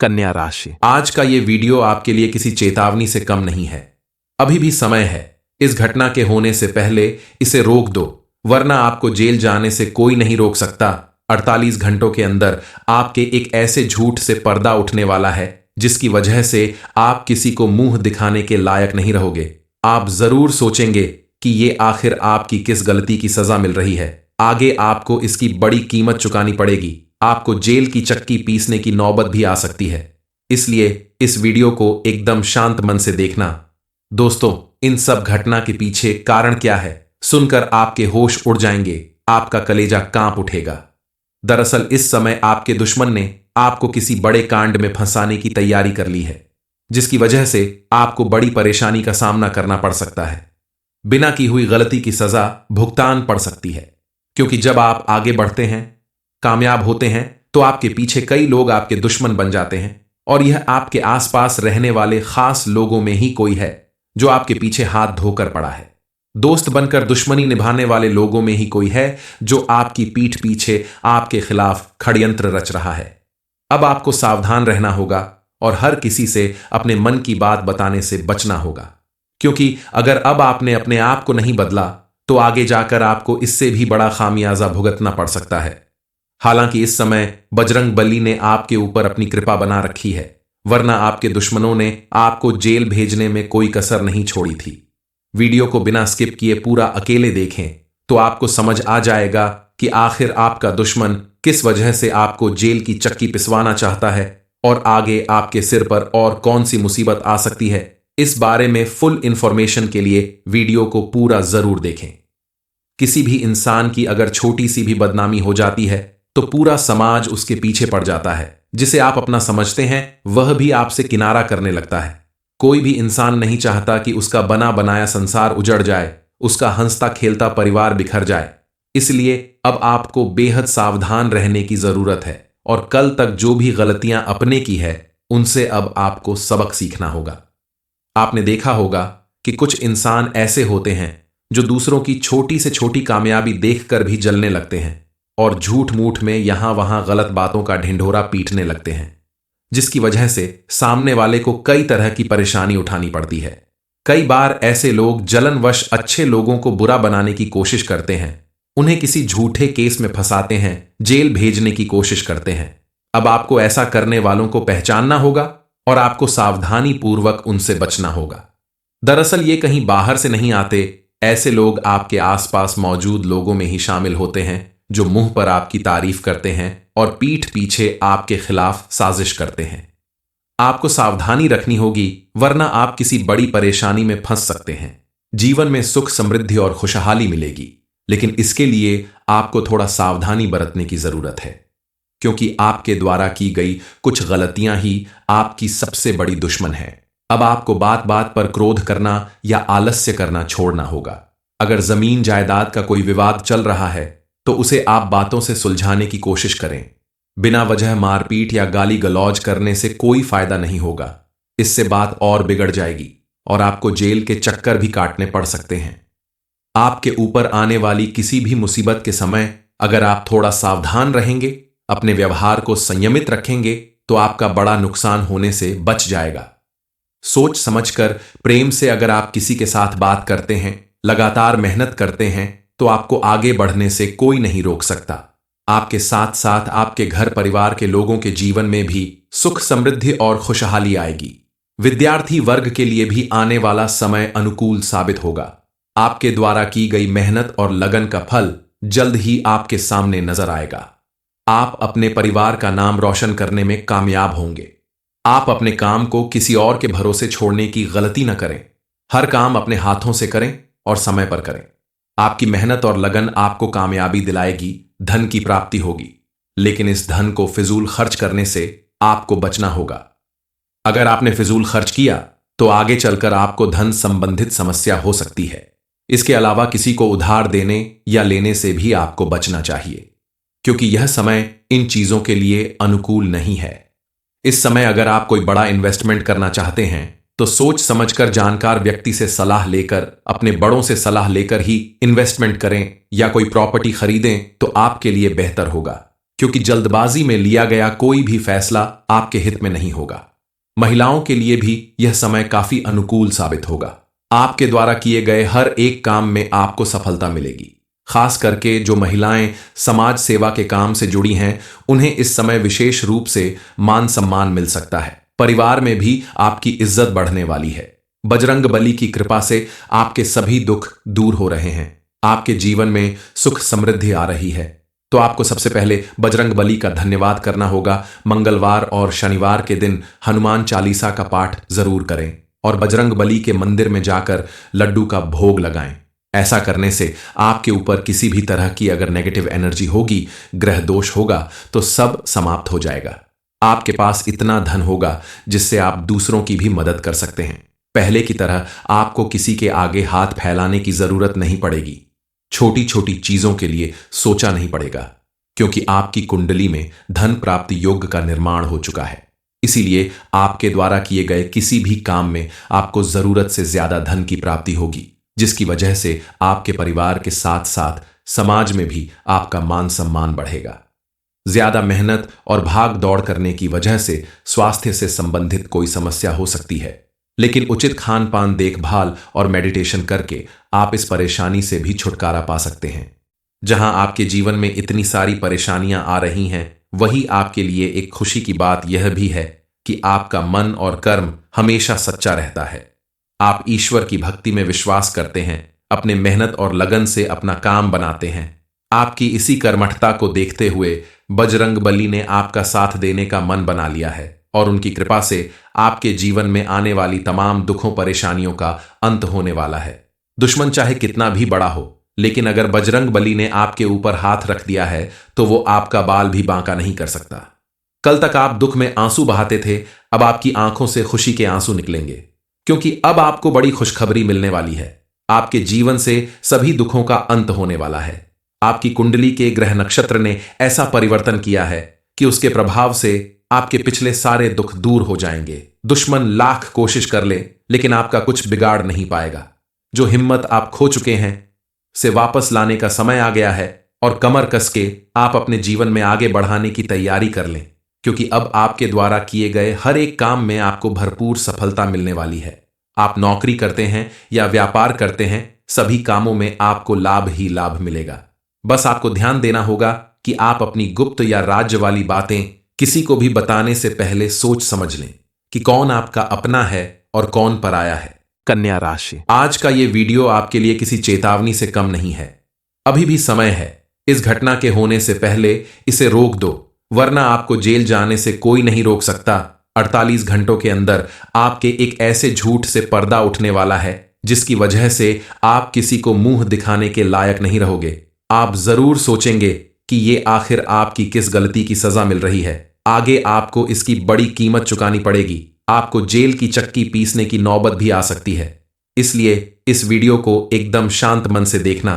कन्या राशि। आज का ये वीडियो आपके लिए किसी चेतावनी से कम नहीं है। अभी भी समय है। इस घटना के होने से पहले इसे रोक दो, वरना आपको जेल जाने से कोई नहीं रोक सकता। 48 घंटों के अंदर आपके एक ऐसे झूठ से पर्दा उठने वाला है जिसकी वजह से आप किसी को मुंह दिखाने के लायक नहीं रहोगे। आप जरूर सोचेंगे कि ये आखिर आपकी किस गलती की सजा मिल रही है। आगे आपको इसकी बड़ी कीमत चुकानी पड़ेगी। आपको जेल की चक्की पीसने की नौबत भी आ सकती है। इसलिए इस वीडियो को एकदम शांत मन से देखना। दोस्तों, इन सब घटना के पीछे कारण क्या है, सुनकर आपके होश उड़ जाएंगे, आपका कलेजा कांप उठेगा। दरअसल इस समय आपके दुश्मन ने आपको किसी बड़े कांड में फंसाने की तैयारी कर ली है, जिसकी वजह से आपको बड़ी परेशानी का सामना करना पड़ सकता है। बिना की हुई गलती की सजा भुगतान पड़ सकती है, क्योंकि जब आप आगे बढ़ते हैं, कामयाब होते हैं, तो आपके पीछे कई लोग आपके दुश्मन बन जाते हैं। और यह आपके आसपास रहने वाले खास लोगों में ही कोई है जो आपके पीछे हाथ धोकर पड़ा है। दोस्त बनकर दुश्मनी निभाने वाले लोगों में ही कोई है जो आपकी पीठ पीछे आपके खिलाफ षड्यंत्र रच रहा है। अब आपको सावधान रहना होगा और हर किसी से अपने मन की बात बताने से बचना होगा, क्योंकि अगर अब आपने अपने आप को नहीं बदला तो आगे जाकर आपको इससे भी बड़ा खामियाजा भुगतना पड़ सकता है। हालांकि इस समय बजरंग बली ने आपके ऊपर अपनी कृपा बना रखी है, वरना आपके दुश्मनों ने आपको जेल भेजने में कोई कसर नहीं छोड़ी थी। वीडियो को बिना स्किप किए पूरा अकेले देखें तो आपको समझ आ जाएगा कि आखिर आपका दुश्मन किस वजह से आपको जेल की चक्की पिसवाना चाहता है और आगे आपके सिर पर और कौन सी मुसीबत आ सकती है। इस बारे में फुल इंफॉर्मेशन के लिए वीडियो को पूरा जरूर देखें। किसी भी इंसान की अगर छोटी सी भी बदनामी हो जाती है तो पूरा समाज उसके पीछे पड़ जाता है। जिसे आप अपना समझते हैं वह भी आपसे किनारा करने लगता है। कोई भी इंसान नहीं चाहता कि उसका बना बनाया संसार उजड़ जाए, उसका हंसता खेलता परिवार बिखर जाए। इसलिए अब आपको बेहद सावधान रहने की जरूरत है और कल तक जो भी गलतियां अपने की है उनसे अब आपको सबक सीखना होगा। आपने देखा होगा कि कुछ इंसान ऐसे होते हैं जो दूसरों की छोटी से छोटी कामयाबी देखकर भी जलने लगते हैं और झूठ मूठ में यहां वहां गलत बातों का ढिंढोरा पीटने लगते हैं, जिसकी वजह से सामने वाले को कई तरह की परेशानी उठानी पड़ती है। कई बार ऐसे लोग जलनवश अच्छे लोगों को बुरा बनाने की कोशिश करते हैं, उन्हें किसी झूठे केस में फंसाते हैं, जेल भेजने की कोशिश करते हैं। अब आपको ऐसा करने वालों को पहचानना होगा और आपको सावधानी पूर्वक उनसे बचना होगा। दरअसल ये कहीं बाहर से नहीं आते, ऐसे लोग आपके आसपास मौजूद लोगों में ही शामिल होते हैं जो मुंह पर आपकी तारीफ करते हैं और पीठ पीछे आपके खिलाफ साजिश करते हैं। आपको सावधानी रखनी होगी, वरना आप किसी बड़ी परेशानी में फंस सकते हैं। जीवन में सुख समृद्धि और खुशहाली मिलेगी, लेकिन इसके लिए आपको थोड़ा सावधानी बरतने की जरूरत है, क्योंकि आपके द्वारा की गई कुछ गलतियां ही आपकी सबसे बड़ी दुश्मन है। अब आपको बात बात पर क्रोध करना या आलस्य करना छोड़ना होगा। अगर जमीन जायदाद का कोई विवाद चल रहा है तो उसे आप बातों से सुलझाने की कोशिश करें। बिना वजह मारपीट या गाली गलौज करने से कोई फायदा नहीं होगा। इससे बात और बिगड़ जाएगी और आपको जेल के चक्कर भी काटने पड़ सकते हैं। आपके ऊपर आने वाली किसी भी मुसीबत के समय अगर आप थोड़ा सावधान रहेंगे, अपने व्यवहार को संयमित रखेंगे, तो आपका बड़ा नुकसान होने से बच जाएगा। सोच समझकर प्रेम से अगर आप किसी के साथ बात करते हैं, लगातार मेहनत करते हैं, तो आपको आगे बढ़ने से कोई नहीं रोक सकता। आपके साथ साथ आपके घर परिवार के लोगों के जीवन में भी सुख समृद्धि और खुशहाली आएगी। विद्यार्थी वर्ग के लिए भी आने वाला समय अनुकूल साबित होगा। आपके द्वारा की गई मेहनत और लगन का फल जल्द ही आपके सामने नजर आएगा। आप अपने परिवार का नाम रोशन करने में कामयाब होंगे। आप अपने काम को किसी और के भरोसे छोड़ने की गलती न करें। हर काम अपने हाथों से करें और समय पर करें। आपकी मेहनत और लगन आपको कामयाबी दिलाएगी, धन की प्राप्ति होगी, लेकिन इस धन को फिजूल खर्च करने से आपको बचना होगा। अगर आपने फिजूल खर्च किया तो आगे चलकर आपको धन संबंधित समस्या हो सकती है। इसके अलावा किसी को उधार देने या लेने से भी आपको बचना चाहिए, क्योंकि यह समय इन चीजों के लिए अनुकूल नहीं है। इस समय अगर आप कोई बड़ा इन्वेस्टमेंट करना चाहते हैं तो सोच समझकर जानकार व्यक्ति से सलाह लेकर, अपने बड़ों से सलाह लेकर ही इन्वेस्टमेंट करें या कोई प्रॉपर्टी खरीदें तो आपके लिए बेहतर होगा। क्योंकि जल्दबाजी में लिया गया कोई भी फैसला आपके हित में नहीं होगा। महिलाओं के लिए भी यह समय काफी अनुकूल साबित होगा। आपके द्वारा किए गए हर एक काम में आपको सफलता मिलेगी। खास करके जो महिलाएं समाज सेवा के काम से जुड़ी हैं, उन्हें इस समय विशेष रूप से मान सम्मान मिल सकता है। परिवार में भी आपकी इज्जत बढ़ने वाली है। बजरंग बली की कृपा से आपके सभी दुख दूर हो रहे हैं। आपके जीवन में सुख समृद्धि आ रही है। तो आपको सबसे पहले बजरंग बली का धन्यवाद करना होगा। मंगलवार और शनिवार के दिन हनुमान चालीसा का पाठ जरूर करें और बजरंग बली के मंदिर में जाकर लड्डू का भोग लगाएं। ऐसा करने से आपके ऊपर किसी भी तरह की अगर नेगेटिव एनर्जी होगी, ग्रह दोष होगा, तो सब समाप्त हो जाएगा। आपके पास इतना धन होगा जिससे आप दूसरों की भी मदद कर सकते हैं। पहले की तरह आपको किसी के आगे हाथ फैलाने की जरूरत नहीं पड़ेगी। छोटी छोटी चीजों के लिए सोचा नहीं पड़ेगा, क्योंकि आपकी कुंडली में धन प्राप्ति योग का निर्माण हो चुका है। इसीलिए आपके द्वारा किए गए किसी भी काम में आपको जरूरत से ज्यादा धन की प्राप्ति होगी, जिसकी वजह से आपके परिवार के साथ साथ समाज में भी आपका मान सम्मान बढ़ेगा। ज्यादा मेहनत और भाग दौड़ करने की वजह से स्वास्थ्य से संबंधित कोई समस्या हो सकती है, लेकिन उचित खान पान, देखभाल और मेडिटेशन करके आप इस परेशानी से भी छुटकारा पा सकते हैं। जहां आपके जीवन में इतनी सारी परेशानियां आ रही हैं, वही आपके लिए एक खुशी की बात यह भी है कि आपका मन और कर्म हमेशा सच्चा रहता है। आप ईश्वर की भक्ति में विश्वास करते हैं, अपने मेहनत और लगन से अपना काम बनाते हैं। आपकी इसी कर्मठता को देखते हुए बजरंग बली ने आपका साथ देने का मन बना लिया है और उनकी कृपा से आपके जीवन में आने वाली तमाम दुखों परेशानियों का अंत होने वाला है। दुश्मन चाहे कितना भी बड़ा हो, लेकिन अगर बजरंग बली ने आपके ऊपर हाथ रख दिया है तो वो आपका बाल भी बांका नहीं कर सकता। कल तक आप दुख में आंसू बहाते थे, अब आपकी आंखों से खुशी के आंसू निकलेंगे, क्योंकि अब आपको बड़ी खुशखबरी मिलने वाली है। आपके जीवन से सभी दुखों का अंत होने वाला है। आपकी कुंडली के ग्रह नक्षत्र ने ऐसा परिवर्तन किया है कि उसके प्रभाव से आपके पिछले सारे दुख दूर हो जाएंगे। दुश्मन लाख कोशिश कर ले, लेकिन आपका कुछ बिगाड़ नहीं पाएगा। जो हिम्मत आप खो चुके हैं से वापस लाने का समय आ गया है और कमर कस के आप अपने जीवन में आगे बढ़ाने की तैयारी कर लें, क्योंकि अब आपके द्वारा किए गए हर एक काम में आपको भरपूर सफलता मिलने वाली है। आप नौकरी करते हैं या व्यापार करते हैं, सभी कामों में आपको लाभ ही लाभ मिलेगा। बस आपको ध्यान देना होगा कि आप अपनी गुप्त या राज्य वाली बातें किसी को भी बताने से पहले सोच समझ लें कि कौन आपका अपना है और कौन पराया है। कन्या राशि, आज का ये वीडियो आपके लिए किसी चेतावनी से कम नहीं है। अभी भी समय है। इस घटना के होने से पहले इसे रोक दो, वरना आपको जेल जाने से कोई नहीं रोक सकता। 48 घंटों के अंदर आपके एक ऐसे झूठ से पर्दा उठने वाला है जिसकी वजह से आप किसी को मुंह दिखाने के लायक नहीं रहोगे। आप जरूर सोचेंगे कि ये आखिर आपकी किस गलती की सजा मिल रही है। आगे आपको इसकी बड़ी कीमत चुकानी पड़ेगी। आपको जेल की चक्की पीसने की नौबत भी आ सकती है। इसलिए इस वीडियो को एकदम शांत मन से देखना।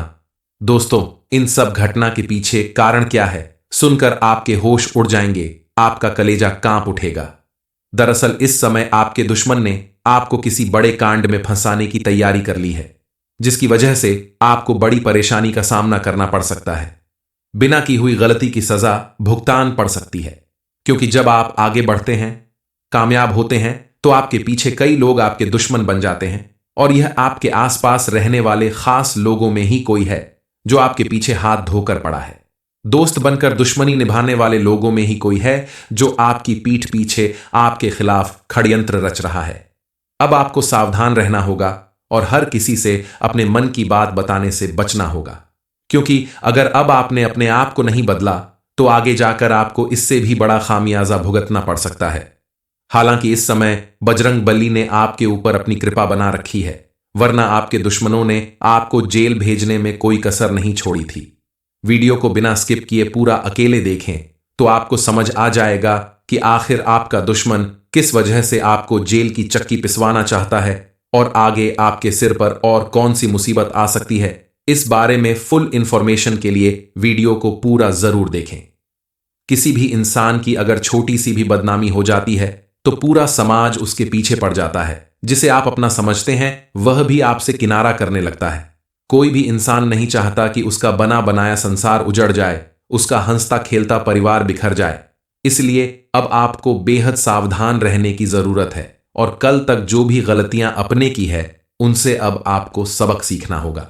दोस्तों, इन सब घटना के पीछे कारण क्या है, सुनकर आपके होश उड़ जाएंगे, आपका कलेजा कांप उठेगा। दरअसल इस समय आपके दुश्मन ने आपको किसी बड़े कांड में फंसाने की तैयारी कर ली है, जिसकी वजह से आपको बड़ी परेशानी का सामना करना पड़ सकता है। बिना की हुई गलती की सजा भुगतान पड़ सकती है, क्योंकि जब आप आगे बढ़ते हैं, कामयाब होते हैं, तो आपके पीछे कई लोग आपके दुश्मन बन जाते हैं और यह आपके आसपास रहने वाले खास लोगों में ही कोई है जो आपके पीछे हाथ धोकर पड़ा है। दोस्त बनकर दुश्मनी निभाने वाले लोगों में ही कोई है जो आपकी पीठ पीछे आपके खिलाफ षड्यंत्र रच रहा है। अब आपको सावधान रहना होगा और हर किसी से अपने मन की बात बताने से बचना होगा, क्योंकि अगर अब आपने अपने आप को नहीं बदला तो आगे जाकर आपको इससे भी बड़ा खामियाजा भुगतना पड़ सकता है। हालांकि इस समय बजरंग बली ने आपके ऊपर अपनी कृपा बना रखी है, वरना आपके दुश्मनों ने आपको जेल भेजने में कोई कसर नहीं छोड़ी थी। वीडियो को बिना स्किप किए पूरा अकेले देखें तो आपको समझ आ जाएगा कि आखिर आपका दुश्मन किस वजह से आपको जेल की चक्की पिसवाना चाहता है और आगे आपके सिर पर और कौन सी मुसीबत आ सकती है। इस बारे में फुल इंफॉर्मेशन के लिए वीडियो को पूरा जरूर देखें। किसी भी इंसान की अगर छोटी सी भी बदनामी हो जाती है तो पूरा समाज उसके पीछे पड़ जाता है। जिसे आप अपना समझते हैं वह भी आपसे किनारा करने लगता है। कोई भी इंसान नहीं चाहता कि उसका बना बनाया संसार उजड़ जाए, उसका हंसता खेलता परिवार बिखर जाए। इसलिए अब आपको बेहद सावधान रहने की जरूरत है और कल तक जो भी गलतियां अपने की है उनसे अब आपको सबक सीखना होगा।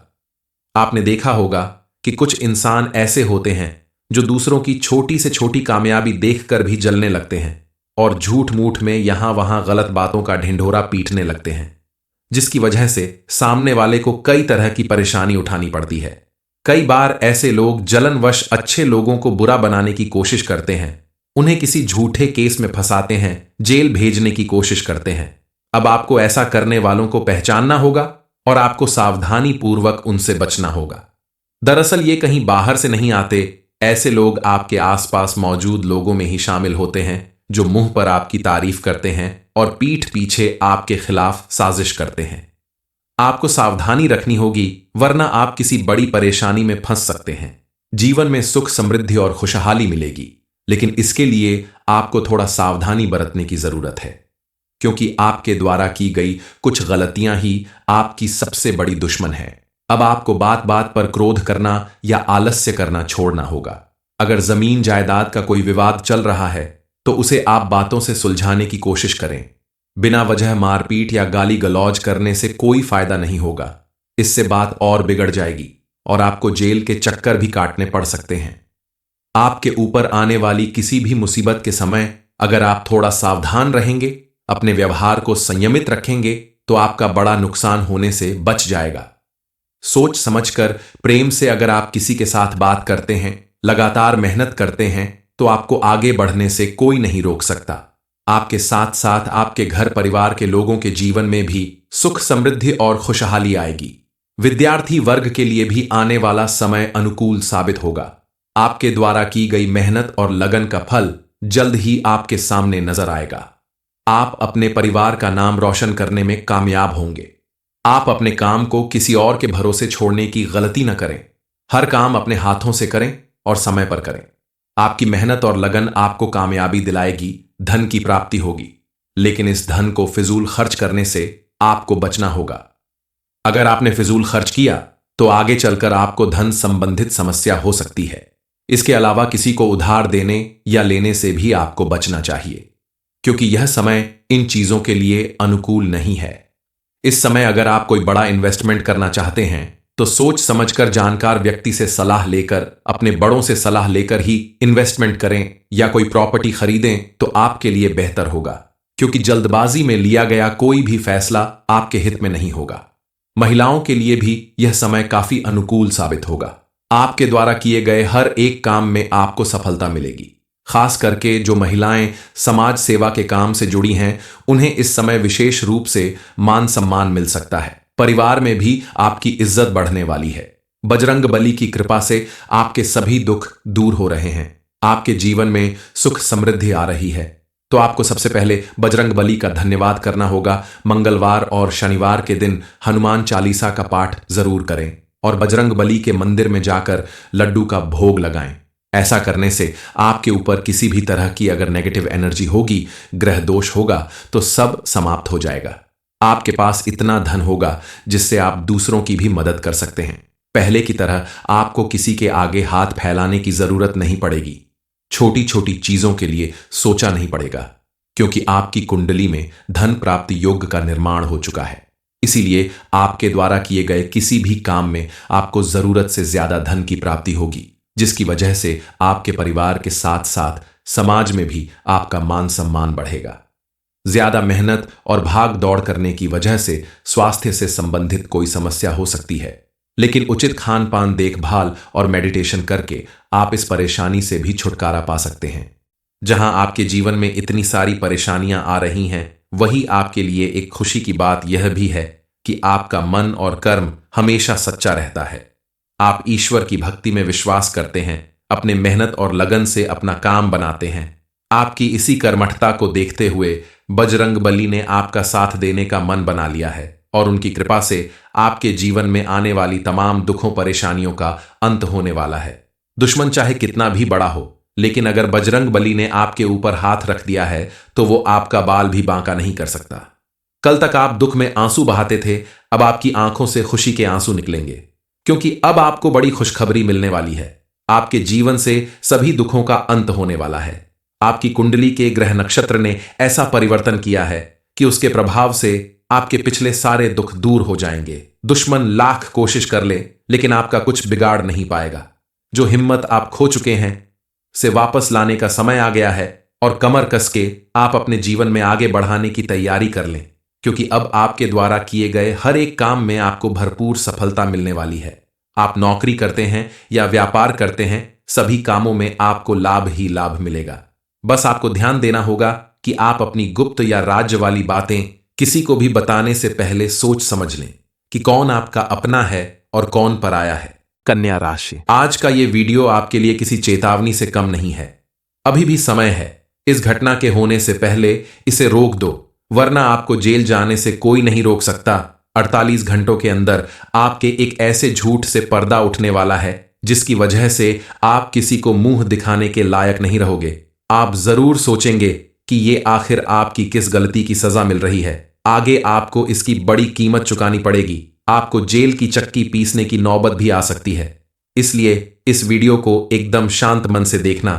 आपने देखा होगा कि कुछ इंसान ऐसे होते हैं जो दूसरों की छोटी से छोटी कामयाबी देखकर भी जलने लगते हैं और झूठ मूठ में यहां वहां गलत बातों का ढिंढोरा पीटने लगते हैं, जिसकी वजह से सामने वाले को कई तरह की परेशानी उठानी पड़ती है। कई बार ऐसे लोग जलनवश अच्छे लोगों को बुरा बनाने की कोशिश करते हैं, उन्हें किसी झूठे केस में फंसाते हैं, जेल भेजने की कोशिश करते हैं। अब आपको ऐसा करने वालों को पहचानना होगा और आपको सावधानी पूर्वक उनसे बचना होगा। दरअसल ये कहीं बाहर से नहीं आते, ऐसे लोग आपके आसपास मौजूद लोगों में ही शामिल होते हैं जो मुंह पर आपकी तारीफ करते हैं और पीठ पीछे आपके खिलाफ साजिश करते हैं। आपको सावधानी रखनी होगी, वरना आप किसी बड़ी परेशानी में फंस सकते हैं। जीवन में सुख समृद्धि और खुशहाली मिलेगी, लेकिन इसके लिए आपको थोड़ा सावधानी बरतने की जरूरत है, क्योंकि आपके द्वारा की गई कुछ गलतियां ही आपकी सबसे बड़ी दुश्मन है। अब आपको बात बात पर क्रोध करना या आलस्य करना छोड़ना होगा। अगर जमीन जायदाद का कोई विवाद चल रहा है तो उसे आप बातों से सुलझाने की कोशिश करें। बिना वजह मारपीट या गाली गलौज करने से कोई फायदा नहीं होगा। इससे बात और बिगड़ जाएगी और आपको जेल के चक्कर भी काटने पड़ सकते हैं। आपके ऊपर आने वाली किसी भी मुसीबत के समय अगर आप थोड़ा सावधान रहेंगे, अपने व्यवहार को संयमित रखेंगे, तो आपका बड़ा नुकसान होने से बच जाएगा। सोच समझकर प्रेम से अगर आप किसी के साथ बात करते हैं, लगातार मेहनत करते हैं, तो आपको आगे बढ़ने से कोई नहीं रोक सकता। आपके साथ साथ आपके घर परिवार के लोगों के जीवन में भी सुख समृद्धि और खुशहाली आएगी। विद्यार्थी वर्ग के लिए भी आने वाला समय अनुकूल साबित होगा। आपके द्वारा की गई मेहनत और लगन का फल जल्द ही आपके सामने नजर आएगा। आप अपने परिवार का नाम रोशन करने में कामयाब होंगे। आप अपने काम को किसी और के भरोसे छोड़ने की गलती न करें। हर काम अपने हाथों से करें और समय पर करें। आपकी मेहनत और लगन आपको कामयाबी दिलाएगी, धन की प्राप्ति होगी, लेकिन इस धन को फिजूल खर्च करने से आपको बचना होगा। अगर आपने फिजूल खर्च किया तो आगे चलकर आपको धन संबंधित समस्या हो सकती है। इसके अलावा किसी को उधार देने या लेने से भी आपको बचना चाहिए, क्योंकि यह समय इन चीजों के लिए अनुकूल नहीं है। इस समय अगर आप कोई बड़ा इन्वेस्टमेंट करना चाहते हैं तो सोच समझकर जानकार व्यक्ति से सलाह लेकर, अपने बड़ों से सलाह लेकर ही इन्वेस्टमेंट करें या कोई प्रॉपर्टी खरीदें तो आपके लिए बेहतर होगा, क्योंकि जल्दबाजी में लिया गया कोई भी फैसला आपके हित में नहीं होगा। महिलाओं के लिए भी यह समय काफी अनुकूल साबित होगा। आपके द्वारा किए गए हर एक काम में आपको सफलता मिलेगी। खास करके जो महिलाएं समाज सेवा के काम से जुड़ी हैं, उन्हें इस समय विशेष रूप से मान सम्मान मिल सकता है। परिवार में भी आपकी इज्जत बढ़ने वाली है। बजरंग बली की कृपा से आपके सभी दुख दूर हो रहे हैं। आपके जीवन में सुख समृद्धि आ रही है। तो आपको सबसे पहले बजरंग बली का धन्यवाद करना होगा। मंगलवार और शनिवार के दिन हनुमान चालीसा का पाठ जरूर करें और बजरंग बली के मंदिर में जाकर लड्डू का भोग लगाएं। ऐसा करने से आपके ऊपर किसी भी तरह की अगर नेगेटिव एनर्जी होगी, ग्रह दोष होगा, तो सब समाप्त हो जाएगा। आपके पास इतना धन होगा जिससे आप दूसरों की भी मदद कर सकते हैं। पहले की तरह आपको किसी के आगे हाथ फैलाने की जरूरत नहीं पड़ेगी। छोटी छोटी चीजों के लिए सोचा नहीं पड़ेगा, क्योंकि आपकी कुंडली में धन प्राप्ति योग का निर्माण हो चुका है। इसीलिए आपके द्वारा किए गए किसी भी काम में आपको जरूरत से ज्यादा धन की प्राप्ति होगी, जिसकी वजह से आपके परिवार के साथ साथ समाज में भी आपका मान सम्मान बढ़ेगा। ज्यादा मेहनत और भाग दौड़ करने की वजह से स्वास्थ्य से संबंधित कोई समस्या हो सकती है, लेकिन उचित खान पान, देखभाल और मेडिटेशन करके आप इस परेशानी से भी छुटकारा पा सकते हैं। जहां आपके जीवन में इतनी सारी परेशानियां आ रही हैं, वही आपके लिए एक खुशी की बात यह भी है कि आपका मन और कर्म हमेशा सच्चा रहता है। आप ईश्वर की भक्ति में विश्वास करते हैं, अपने मेहनत और लगन से अपना काम बनाते हैं। आपकी इसी कर्मठता को देखते हुए बजरंग बली ने आपका साथ देने का मन बना लिया है और उनकी कृपा से आपके जीवन में आने वाली तमाम दुखों परेशानियों का अंत होने वाला है। दुश्मन चाहे कितना भी बड़ा हो, लेकिन अगर बजरंग बली ने आपके ऊपर हाथ रख दिया है तो वो आपका बाल भी बांका नहीं कर सकता। कल तक आप दुख में आंसू बहाते थे, अब आपकी आंखों से खुशी के आंसू निकलेंगे, क्योंकि अब आपको बड़ी खुशखबरी मिलने वाली है। आपके जीवन से सभी दुखों का अंत होने वाला है। आपकी कुंडली के ग्रह नक्षत्र ने ऐसा परिवर्तन किया है कि उसके प्रभाव से आपके पिछले सारे दुख दूर हो जाएंगे। दुश्मन लाख कोशिश कर ले, लेकिन आपका कुछ बिगाड़ नहीं पाएगा। जो हिम्मत आप खो चुके हैं से वापस लाने का समय आ गया है और कमर कस के आप अपने जीवन में आगे बढ़ाने की तैयारी कर लें, क्योंकि अब आपके द्वारा किए गए हर एक काम में आपको भरपूर सफलता मिलने वाली है। आप नौकरी करते हैं या व्यापार करते हैं, सभी कामों में आपको लाभ ही लाभ मिलेगा। बस आपको ध्यान देना होगा कि आप अपनी गुप्त या राज्य वाली बातें किसी को भी बताने से पहले सोच समझ लें कि कौन आपका अपना है और कौन पराया है। कन्या राशि। आज का ये वीडियो आपके लिए किसी चेतावनी से कम नहीं है। अभी भी समय है। इस घटना के होने से पहले इसे रोक दो, वरना आपको जेल जाने से कोई नहीं रोक सकता। 48 घंटों के अंदर आपके एक ऐसे झूठ से पर्दा उठने वाला है जिसकी वजह से आप किसी को मुंह दिखाने के लायक नहीं रहोगे। आप जरूर सोचेंगे कि ये आखिर आपकी किस गलती की सजा मिल रही है। आगे आपको इसकी बड़ी कीमत चुकानी पड़ेगी। आपको जेल की चक्की पीसने की नौबत भी आ सकती है। इसलिए इस वीडियो को एकदम शांत मन से देखना।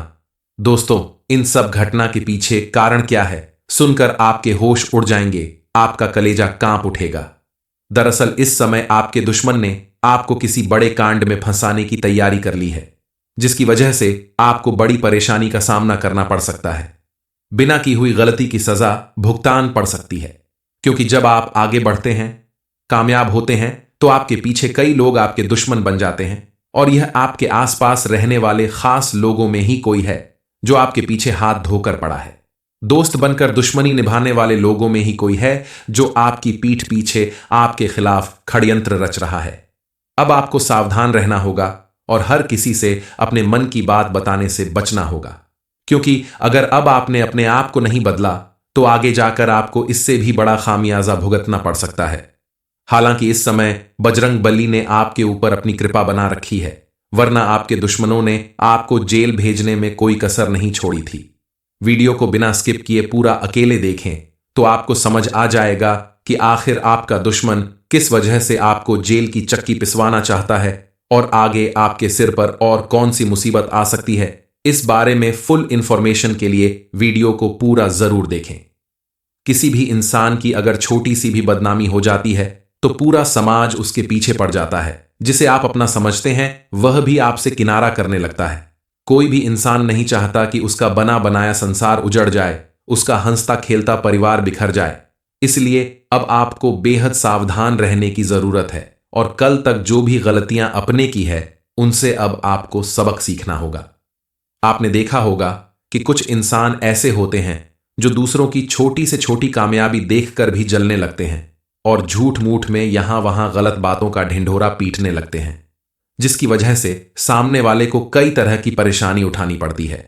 दोस्तों, इन सब घटना के पीछे कारण क्या है, सुनकर आपके होश उड़ जाएंगे, आपका कलेजा कांप उठेगा। दरअसल इस समय आपके दुश्मन ने आपको किसी बड़े कांड में फंसाने की तैयारी कर ली है, जिसकी वजह से आपको बड़ी परेशानी का सामना करना पड़ सकता है। बिना की हुई गलती की सजा भुगतान पड़ सकती है, क्योंकि जब आप आगे बढ़ते हैं, कामयाब होते हैं, तो आपके पीछे कई लोग आपके दुश्मन बन जाते हैं, और यह आपके आसपास रहने वाले खास लोगों में ही कोई है जो आपके पीछे हाथ धोकर पड़ा है। दोस्त बनकर दुश्मनी निभाने वाले लोगों में ही कोई है जो आपकी पीठ पीछे आपके खिलाफ षड्यंत्र रच रहा है। अब आपको सावधान रहना होगा और हर किसी से अपने मन की बात बताने से बचना होगा, क्योंकि अगर अब आपने अपने आप को नहीं बदला तो आगे जाकर आपको इससे भी बड़ा खामियाजा भुगतना पड़ सकता है। हालांकि इस समय बजरंग बली ने आपके ऊपर अपनी कृपा बना रखी है, वरना आपके दुश्मनों ने आपको जेल भेजने में कोई कसर नहीं छोड़ी थी। वीडियो को बिना स्किप किए पूरा अकेले देखें तो आपको समझ आ जाएगा कि आखिर आपका दुश्मन किस वजह से आपको जेल की चक्की पिसवाना चाहता है और आगे आपके सिर पर और कौन सी मुसीबत आ सकती है। इस बारे में फुल इंफॉर्मेशन के लिए वीडियो को पूरा जरूर देखें। किसी भी इंसान की अगर छोटी सी भी बदनामी हो जाती है तो पूरा समाज उसके पीछे पड़ जाता है। जिसे आप अपना समझते हैं वह भी आपसे किनारा करने लगता है। कोई भी इंसान नहीं चाहता कि उसका बना बनाया संसार उजड़ जाए, उसका हंसता खेलता परिवार बिखर जाए। इसलिए अब आपको बेहद सावधान रहने की जरूरत है और कल तक जो भी गलतियां अपने की है उनसे अब आपको सबक सीखना होगा। आपने देखा होगा कि कुछ इंसान ऐसे होते हैं जो दूसरों की छोटी से छोटी कामयाबी देखकर भी जलने लगते हैं और झूठ मूठ में यहां वहां गलत बातों का ढिंढोरा पीटने लगते हैं, जिसकी वजह से सामने वाले को कई तरह की परेशानी उठानी पड़ती है।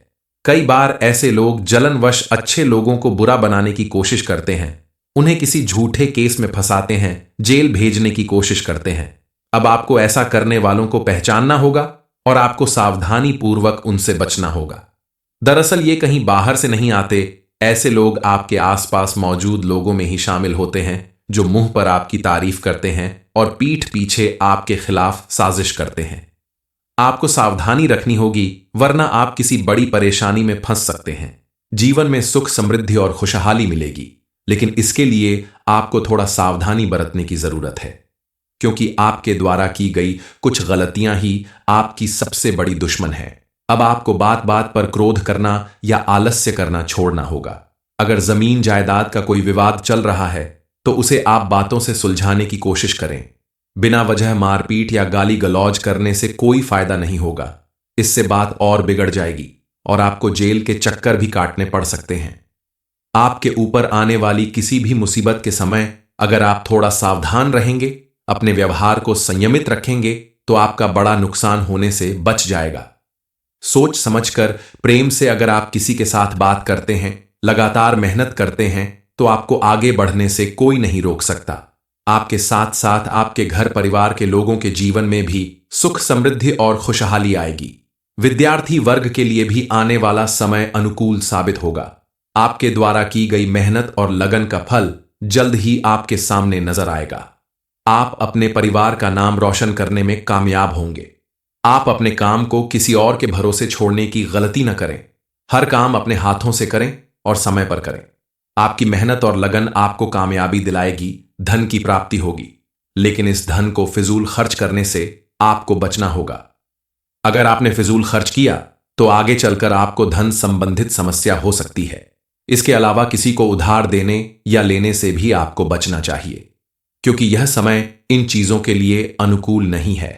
कई बार ऐसे लोग जलनवश अच्छे लोगों को बुरा बनाने की कोशिश करते हैं, उन्हें किसी झूठे केस में फंसाते हैं, जेल भेजने की कोशिश करते हैं। अब आपको ऐसा करने वालों को पहचानना होगा और आपको सावधानी पूर्वक उनसे बचना होगा। दरअसल ये कहीं बाहर से नहीं आते, ऐसे लोग आपके आसपास मौजूद लोगों में ही शामिल होते हैं जो मुंह पर आपकी तारीफ करते हैं और पीठ पीछे आपके खिलाफ साजिश करते हैं। आपको सावधानी रखनी होगी, वरना आप किसी बड़ी परेशानी में फंस सकते हैं। जीवन में सुख समृद्धि और खुशहाली मिलेगी, लेकिन इसके लिए आपको थोड़ा सावधानी बरतने की जरूरत है, क्योंकि आपके द्वारा की गई कुछ गलतियां ही आपकी सबसे बड़ी दुश्मन है। अब आपको बात बात पर क्रोध करना या आलस्य करना छोड़ना होगा। अगर जमीन जायदाद का कोई विवाद चल रहा है तो उसे आप बातों से सुलझाने की कोशिश करें। बिना वजह मारपीट या गाली गलौज करने से कोई फायदा नहीं होगा। इससे बात और बिगड़ जाएगी और आपको जेल के चक्कर भी काटने पड़ सकते हैं। आपके ऊपर आने वाली किसी भी मुसीबत के समय अगर आप थोड़ा सावधान रहेंगे, अपने व्यवहार को संयमित रखेंगे, तो आपका बड़ा नुकसान होने से बच जाएगा। सोच समझकर प्रेम से अगर आप किसी के साथ बात करते हैं, लगातार मेहनत करते हैं, तो आपको आगे बढ़ने से कोई नहीं रोक सकता। आपके साथ साथ आपके घर परिवार के लोगों के जीवन में भी सुख समृद्धि और खुशहाली आएगी। विद्यार्थी वर्ग के लिए भी आने वाला समय अनुकूल साबित होगा। आपके द्वारा की गई मेहनत और लगन का फल जल्द ही आपके सामने नजर आएगा। आप अपने परिवार का नाम रोशन करने में कामयाब होंगे। आप अपने काम को किसी और के भरोसे छोड़ने की गलती न करें। हर काम अपने हाथों से करें और समय पर करें। आपकी मेहनत और लगन आपको कामयाबी दिलाएगी, धन की प्राप्ति होगी। लेकिन इस धन को फिजूल खर्च करने से आपको बचना होगा। अगर आपने फिजूल खर्च किया तो आगे चलकर आपको धन संबंधित समस्या हो सकती है। इसके अलावा किसी को उधार देने या लेने से भी आपको बचना चाहिए, क्योंकि यह समय इन चीजों के लिए अनुकूल नहीं है।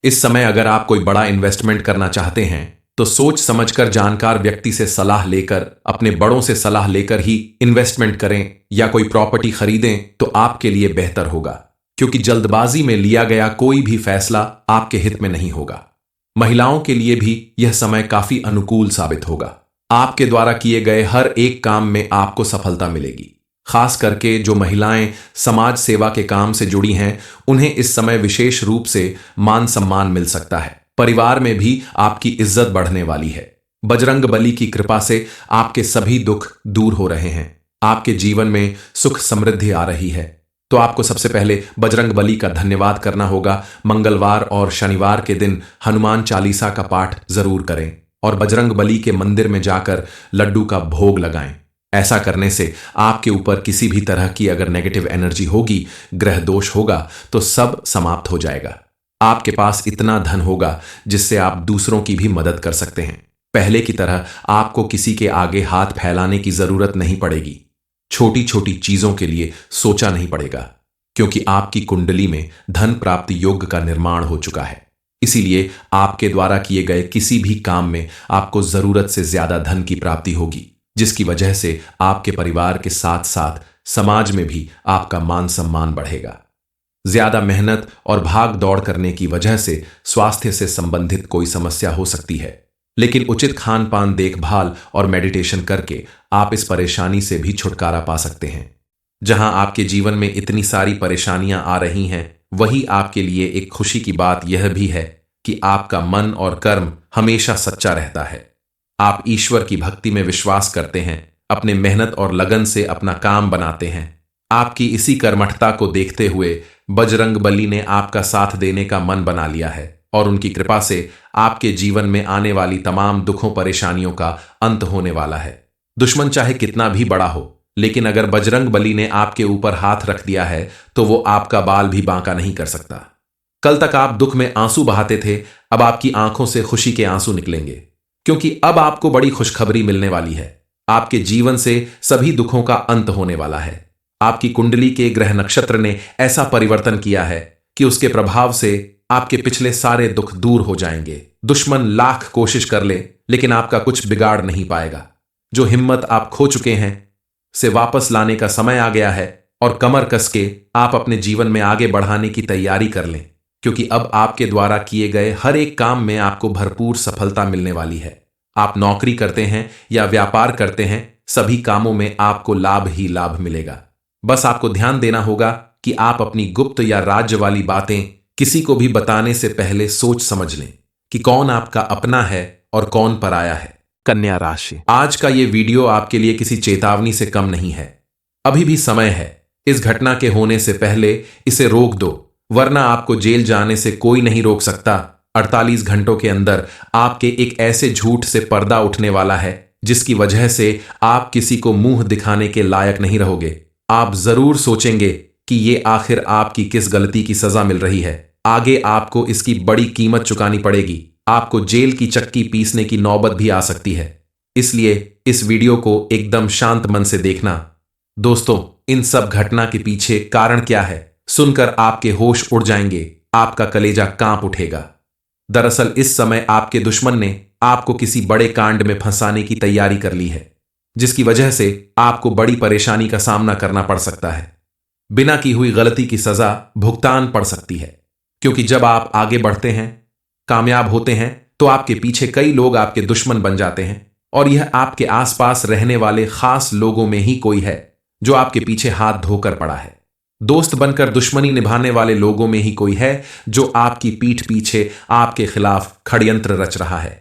इस समय अगर आप कोई बड़ा इन्वेस्टमेंट करना चाहते हैं तो सोच समझकर जानकार व्यक्ति से सलाह लेकर, अपने बड़ों से सलाह लेकर ही इन्वेस्टमेंट करें या कोई प्रॉपर्टी खरीदें तो आपके लिए बेहतर होगा, क्योंकि जल्दबाजी में लिया गया कोई भी फैसला आपके हित में नहीं होगा। महिलाओं के लिए भी यह समय काफी अनुकूल साबित होगा। आपके द्वारा किए गए हर एक काम में आपको सफलता मिलेगी। खास करके जो महिलाएं समाज सेवा के काम से जुड़ी हैं, उन्हें इस समय विशेष रूप से मान सम्मान मिल सकता है। परिवार में भी आपकी इज्जत बढ़ने वाली है। बजरंग बली की कृपा से आपके सभी दुख दूर हो रहे हैं। आपके जीवन में सुख समृद्धि आ रही है। तो आपको सबसे पहले बजरंग बली का धन्यवाद करना होगा। मंगलवार और शनिवार के दिन हनुमान चालीसा का पाठ जरूर करें और बजरंग बली के मंदिर में जाकर लड्डू का भोग लगाएं। ऐसा करने से आपके ऊपर किसी भी तरह की अगर नेगेटिव एनर्जी होगी, ग्रह दोष होगा, तो सब समाप्त हो जाएगा। आपके पास इतना धन होगा जिससे आप दूसरों की भी मदद कर सकते हैं। पहले की तरह आपको किसी के आगे हाथ फैलाने की जरूरत नहीं पड़ेगी। छोटी छोटी चीजों के लिए सोचा नहीं पड़ेगा, क्योंकि आपकी कुंडली में धन प्राप्ति योग का निर्माण हो चुका है। इसीलिए आपके द्वारा किए गए किसी भी काम में आपको जरूरत से ज्यादा धन की प्राप्ति होगी, जिसकी वजह से आपके परिवार के साथ साथ समाज में भी आपका मान सम्मान बढ़ेगा। ज्यादा मेहनत और भाग दौड़ करने की वजह से स्वास्थ्य से संबंधित कोई समस्या हो सकती है, लेकिन उचित खान पान, देखभाल और मेडिटेशन करके आप इस परेशानी से भी छुटकारा पा सकते हैं। जहां आपके जीवन में इतनी सारी परेशानियां आ रही हैं, वही आपके लिए एक खुशी की बात यह भी है कि आपका मन और कर्म हमेशा सच्चा रहता है। आप ईश्वर की भक्ति में विश्वास करते हैं, अपने मेहनत और लगन से अपना काम बनाते हैं। आपकी इसी कर्मठता को देखते हुए बजरंग बली ने आपका साथ देने का मन बना लिया है और उनकी कृपा से आपके जीवन में आने वाली तमाम दुखों परेशानियों का अंत होने वाला है। दुश्मन चाहे कितना भी बड़ा हो, लेकिन अगर बजरंग बली ने आपके ऊपर हाथ रख दिया है तो वो आपका बाल भी बांका नहीं कर सकता। कल तक आप दुख में आंसू बहाते थे, अब आपकी आंखों से खुशी के आंसू निकलेंगे, क्योंकि अब आपको बड़ी खुशखबरी मिलने वाली है। आपके जीवन से सभी दुखों का अंत होने वाला है। आपकी कुंडली के ग्रह नक्षत्र ने ऐसा परिवर्तन किया है कि उसके प्रभाव से आपके पिछले सारे दुख दूर हो जाएंगे। दुश्मन लाख कोशिश कर ले, लेकिन आपका कुछ बिगाड़ नहीं पाएगा। जो हिम्मत आप खो चुके हैं से वापस लाने का समय आ गया है और कमर कस के आप अपने जीवन में आगे बढ़ाने की तैयारी कर लें, क्योंकि अब आपके द्वारा किए गए हर एक काम में आपको भरपूर सफलता मिलने वाली है। आप नौकरी करते हैं या व्यापार करते हैं, सभी कामों में आपको लाभ ही लाभ मिलेगा। बस आपको ध्यान देना होगा कि आप अपनी गुप्त या राज्य वाली बातें किसी को भी बताने से पहले सोच समझ लें कि कौन आपका अपना है और कौन पराया है। कन्या राशि, आज का ये वीडियो आपके लिए किसी चेतावनी से कम नहीं है। अभी भी समय है। इस घटना के होने से पहले इसे रोक दो, वरना आपको जेल जाने से कोई नहीं रोक सकता। 48 घंटों के अंदर आपके एक ऐसे झूठ से पर्दा उठने वाला है जिसकी वजह से आप किसी को मुंह दिखाने के लायक नहीं रहोगे। आप जरूर सोचेंगे कि ये आखिर आपकी किस गलती की सजा मिल रही है। आगे आपको इसकी बड़ी कीमत चुकानी पड़ेगी। आपको जेल की चक्की पीसने की नौबत भी आ सकती है। इसलिए इस वीडियो को एकदम शांत मन से देखना। दोस्तों, इन सब घटना के पीछे कारण क्या है, सुनकर आपके होश उड़ जाएंगे, आपका कलेजा कांप उठेगा। दरअसल इस समय आपके दुश्मन ने आपको किसी बड़े कांड में फंसाने की तैयारी कर ली है, जिसकी वजह से आपको बड़ी परेशानी का सामना करना पड़ सकता है। बिना की हुई गलती की सजा भुगतान पड़ सकती है, क्योंकि जब आप आगे बढ़ते हैं, कामयाब होते हैं, तो आपके पीछे कई लोग आपके दुश्मन बन जाते हैं और यह आपके आसपास रहने वाले खास लोगों में ही कोई है जो आपके पीछे हाथ धोकर पड़ा है। दोस्त बनकर दुश्मनी निभाने वाले लोगों में ही कोई है जो आपकी पीठ पीछे आपके खिलाफ षड्यंत्र रच रहा है।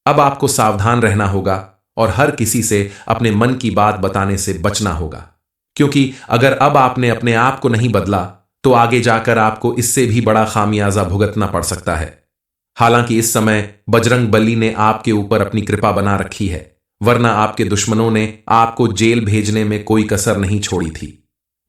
अब आपको सावधान रहना होगा और हर किसी से अपने मन की बात बताने से बचना होगा, क्योंकि अगर अब आपने अपने आप को नहीं बदला तो आगे जाकर आपको इससे भी बड़ा खामियाजा भुगतना पड़ सकता है। हालांकि इस समय बजरंग बली ने आपके ऊपर अपनी कृपा बना रखी है, वरना आपके दुश्मनों ने आपको जेल भेजने में कोई कसर नहीं छोड़ी थी।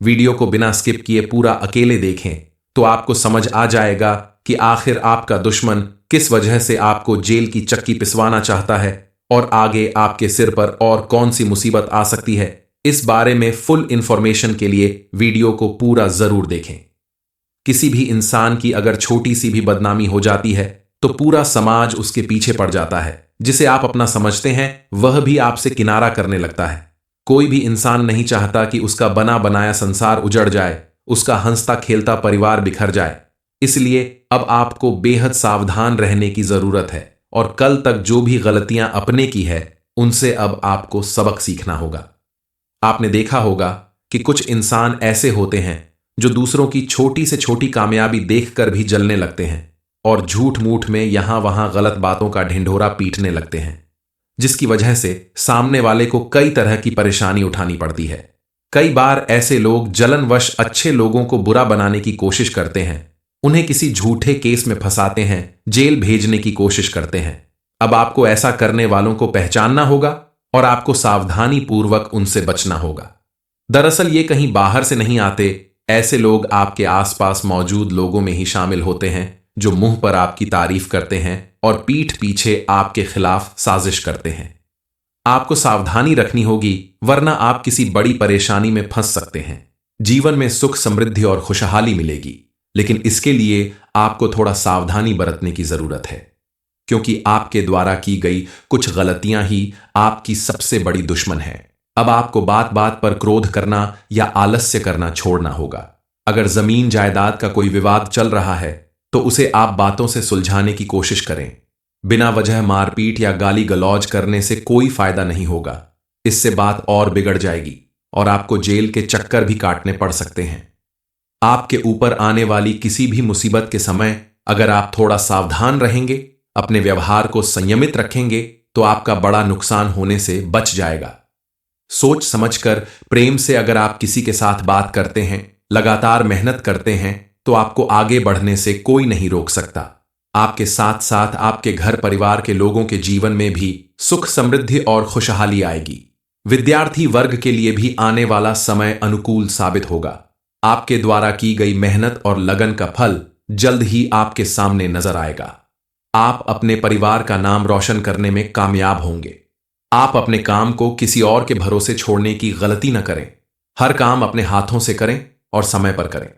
वीडियो को बिना स्किप किए पूरा अकेले देखें तो आपको समझ आ जाएगा कि आखिर आपका दुश्मन किस वजह से आपको जेल की चक्की पिसवाना चाहता है और आगे आपके सिर पर और कौन सी मुसीबत आ सकती है। इस बारे में फुल इंफॉर्मेशन के लिए वीडियो को पूरा जरूर देखें। किसी भी इंसान की अगर छोटी सी भी बदनामी हो जाती है तो पूरा समाज उसके पीछे पड़ जाता है। जिसे आप अपना समझते हैं वह भी आपसे किनारा करने लगता है। कोई भी इंसान नहीं चाहता कि उसका बना बनाया संसार उजड़ जाए, उसका हंसता खेलता परिवार बिखर जाए। इसलिए अब आपको बेहद सावधान रहने की जरूरत है और कल तक जो भी गलतियां अपने की है उनसे अब आपको सबक सीखना होगा। आपने देखा होगा कि कुछ इंसान ऐसे होते हैं जो दूसरों की छोटी से छोटी कामयाबी देखकर भी जलने लगते हैं और झूठ मूठ में यहां वहां गलत बातों का ढिंढोरा पीटने लगते हैं, जिसकी वजह से सामने वाले को कई तरह की परेशानी उठानी पड़ती है। कई बार ऐसे लोग जलनवश अच्छे लोगों को बुरा बनाने की कोशिश करते हैं, उन्हें किसी झूठे केस में फंसाते हैं, जेल भेजने की कोशिश करते हैं। अब आपको ऐसा करने वालों को पहचानना होगा और आपको सावधानी पूर्वक उनसे बचना होगा। दरअसल ये कहीं बाहर से नहीं आते, ऐसे लोग आपके आसपास मौजूद लोगों में ही शामिल होते हैं जो मुंह पर आपकी तारीफ करते हैं और पीठ पीछे आपके खिलाफ साजिश करते हैं। आपको सावधानी रखनी होगी, वरना आप किसी बड़ी परेशानी में फंस सकते हैं। जीवन में सुख समृद्धि और खुशहाली मिलेगी, लेकिन इसके लिए आपको थोड़ा सावधानी बरतने की जरूरत है, क्योंकि आपके द्वारा की गई कुछ गलतियां ही आपकी सबसे बड़ी दुश्मन है। अब आपको बात बात पर क्रोध करना या आलस्य करना छोड़ना होगा। अगर जमीन जायदाद का कोई विवाद चल रहा है तो उसे आप बातों से सुलझाने की कोशिश करें। बिना वजह मारपीट या गाली गलौज करने से कोई फायदा नहीं होगा। इससे बात और बिगड़ जाएगी और आपको जेल के चक्कर भी काटने पड़ सकते हैं। आपके ऊपर आने वाली किसी भी मुसीबत के समय अगर आप थोड़ा सावधान रहेंगे, अपने व्यवहार को संयमित रखेंगे, तो आपका बड़ा नुकसान होने से बच जाएगा। सोच समझकर प्रेम से अगर आप किसी के साथ बात करते हैं, लगातार मेहनत करते हैं, तो आपको आगे बढ़ने से कोई नहीं रोक सकता। आपके साथ साथ आपके घर परिवार के लोगों के जीवन में भी सुख समृद्धि और खुशहाली आएगी। विद्यार्थी वर्ग के लिए भी आने वाला समय अनुकूल साबित होगा। आपके द्वारा की गई मेहनत और लगन का फल जल्द ही आपके सामने नजर आएगा। आप अपने परिवार का नाम रोशन करने में कामयाब होंगे। आप अपने काम को किसी और के भरोसे छोड़ने की गलती न करें। हर काम अपने हाथों से करें और समय पर करें।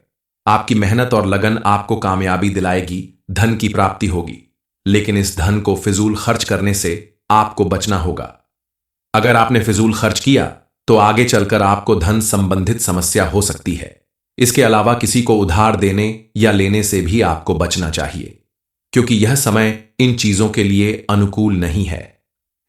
आपकी मेहनत और लगन आपको कामयाबी दिलाएगी, धन की प्राप्ति होगी, लेकिन इस धन को फिजूल खर्च करने से आपको बचना होगा। अगर आपने फिजूल खर्च किया तो आगे चलकर आपको धन संबंधित समस्या हो सकती है। इसके अलावा किसी को उधार देने या लेने से भी आपको बचना चाहिए, क्योंकि यह समय इन चीजों के लिए अनुकूल नहीं है।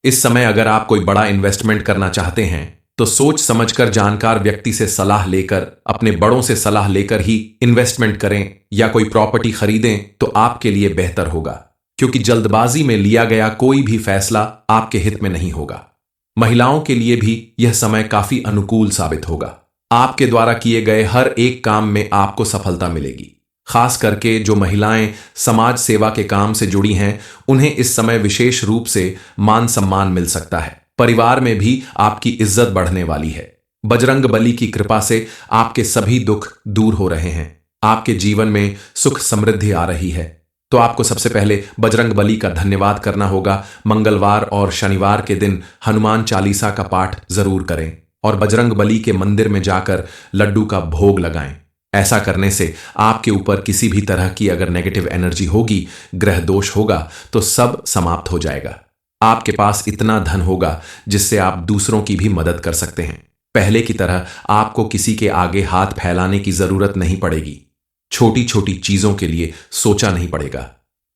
इस समय अगर आप कोई बड़ा इन्वेस्टमेंट करना चाहते हैं तो सोच समझकर जानकार व्यक्ति से सलाह लेकर, अपने बड़ों से सलाह लेकर ही इन्वेस्टमेंट करें या कोई प्रॉपर्टी खरीदें तो आपके लिए बेहतर होगा, क्योंकि जल्दबाजी में लिया गया कोई भी फैसला आपके हित में नहीं होगा। महिलाओं के लिए भी यह समय काफी अनुकूल साबित होगा। आपके द्वारा किए गए हर एक काम में आपको सफलता मिलेगी। खास करके जो महिलाएं समाज सेवा के काम से जुड़ी हैं, उन्हें इस समय विशेष रूप से मान सम्मान मिल सकता है। परिवार में भी आपकी इज्जत बढ़ने वाली है। बजरंग बली की कृपा से आपके सभी दुख दूर हो रहे हैं। आपके जीवन में सुख समृद्धि आ रही है। तो आपको सबसे पहले बजरंग बली का धन्यवाद करना होगा। मंगलवार और शनिवार के दिन हनुमान चालीसा का पाठ जरूर करें और बजरंग बली के मंदिर में जाकर लड्डू का भोग लगाएं। ऐसा करने से आपके ऊपर किसी भी तरह की अगर नेगेटिव एनर्जी होगी, ग्रह दोष होगा, तो सब समाप्त हो जाएगा। आपके पास इतना धन होगा जिससे आप दूसरों की भी मदद कर सकते हैं। पहले की तरह आपको किसी के आगे हाथ फैलाने की जरूरत नहीं पड़ेगी। छोटी छोटी चीजों के लिए सोचा नहीं पड़ेगा,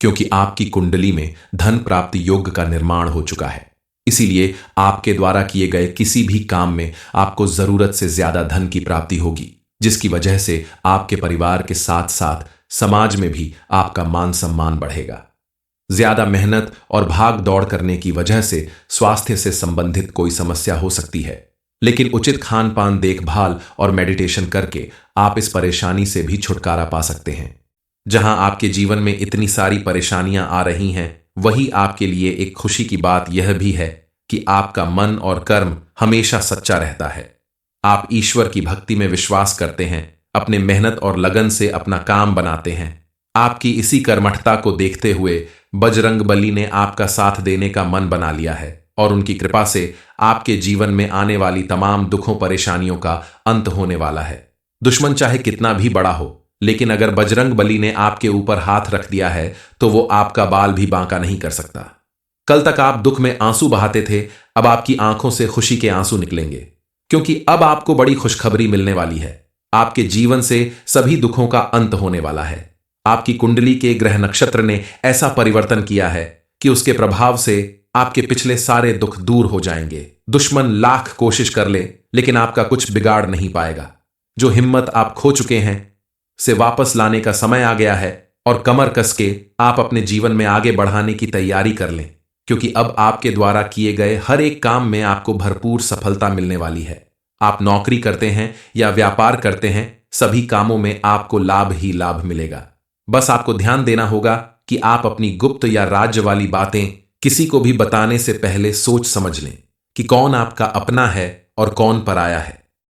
क्योंकि आपकी कुंडली में धन प्राप्ति योग का निर्माण हो चुका है। इसीलिए आपके द्वारा किए गए किसी भी काम में आपको जरूरत से ज्यादा धन की प्राप्ति होगी, जिसकी वजह से आपके परिवार के साथ साथ समाज में भी आपका मान सम्मान बढ़ेगा। ज्यादा मेहनत और भाग दौड़ करने की वजह से स्वास्थ्य से संबंधित कोई समस्या हो सकती है, लेकिन उचित खान पान, देखभाल और मेडिटेशन करके आप इस परेशानी से भी छुटकारा पा सकते हैं। जहां आपके जीवन में इतनी सारी परेशानियां आ रही हैं, वही आपके लिए एक खुशी की बात यह भी है कि आपका मन और कर्म हमेशा सच्चा रहता है। आप ईश्वर की भक्ति में विश्वास करते हैं, अपने मेहनत और लगन से अपना काम बनाते हैं। आपकी इसी कर्मठता को देखते हुए बजरंगबली ने आपका साथ देने का मन बना लिया है और उनकी कृपा से आपके जीवन में आने वाली तमाम दुखों परेशानियों का अंत होने वाला है। दुश्मन चाहे कितना भी बड़ा हो, लेकिन अगर बजरंगबली ने आपके ऊपर हाथ रख दिया है तो वो आपका बाल भी बांका नहीं कर सकता। कल तक आप दुख में आंसू बहाते थे, अब आपकी आंखों से खुशी के आंसू निकलेंगे, क्योंकि अब आपको बड़ी खुशखबरी मिलने वाली है। आपके जीवन से सभी दुखों का अंत होने वाला है। आपकी कुंडली के ग्रह नक्षत्र ने ऐसा परिवर्तन किया है कि उसके प्रभाव से आपके पिछले सारे दुख दूर हो जाएंगे। दुश्मन लाख कोशिश कर ले, लेकिन आपका कुछ बिगाड़ नहीं पाएगा। जो हिम्मत आप खो चुके हैं से वापस लाने का समय आ गया है और कमर कस के आप अपने जीवन में आगे बढ़ाने की तैयारी कर लें, क्योंकि अब आपके द्वारा किए गए हर एक काम में आपको भरपूर सफलता मिलने वाली है। आप नौकरी करते हैं या व्यापार करते हैं, सभी कामों में आपको लाभ ही लाभ मिलेगा। बस आपको ध्यान देना होगा कि आप अपनी गुप्त या राज्य वाली बातें किसी को भी बताने से पहले सोच समझ लें कि कौन आपका अपना है और कौन पराया है।